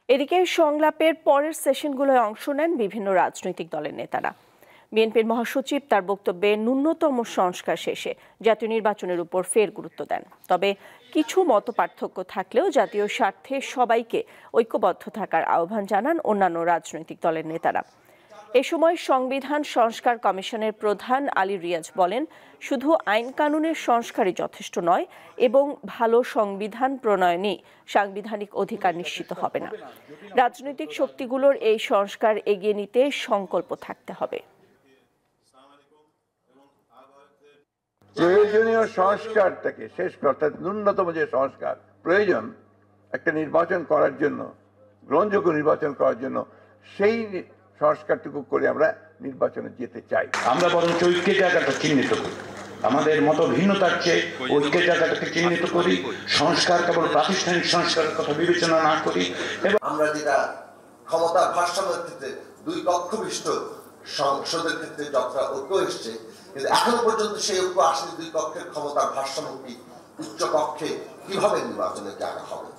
এদিকে সংলাপের পরের সেশনগুলোয় অংশ নেন বিভিন্ন রাজনৈতিক দলের নেতারা। বিএনপির মহাসচিব তার বক্তব্যে ন্যূনতম সংস্কার শেষে জাতীয় নির্বাচনের উপর ফের গুরুত্ব দেন। তবে কিছু মতপার্থক্য থাকলেও জাতীয় স্বার্থে সবাইকে ঐক্যবদ্ধ থাকার আহ্বান জানান অন্যান্য রাজনৈতিক দলের নেতারা। এ সময় সংবিধান সংস্কার কমিশনের প্রধান আলী রিয়াজ বলেন, শুধু আইন কানুনের সংস্কারই যথেষ্ট নয় এবং ভালো সংবিধান প্রণয়নেই সাংবিধানিক অধিকার নিশ্চিত হবে না। রাজনৈতিক শক্তিগুলোর এই সংস্কার এগিয়ে নিতে সংকল্প থাকতে হবে। প্রয়োজনীয় সংস্কারটাকে শেষ অর্থাৎ ন্যূনতম যে সংস্কার প্রয়োজন একটা নির্বাচন করার জন্য, গ্রহণযোগ্য নির্বাচন করার জন্য, সেই সংস্কারটুকু করে আমরা নির্বাচনে যেতে চাই। আমরা বরঞ্চ ঐক্যের জায়গাটা চিহ্নিত করি, আমাদের মত ভিন্নতার চেয়ে ঐক্যের জায়গাটাকে চিহ্নিত করি, সংস্কার কেবল প্রাতিষ্ঠানিক সংস্কারের কথা বিবেচনা না করি। এবং আমরা যেটা ক্ষমতার ভারসাম্যের ক্ষেত্রে দুই কক্ষ বিশিষ্ট সংসদের ক্ষেত্রে যতটা ঐক্য এসছে, কিন্তু এখনো পর্যন্ত সেই ঐক্য আসেনি দুই কক্ষের ক্ষমতার ভারসাম্য কি উচ্চ কক্ষে কিভাবে নির্বাচনের জায়গা হবে।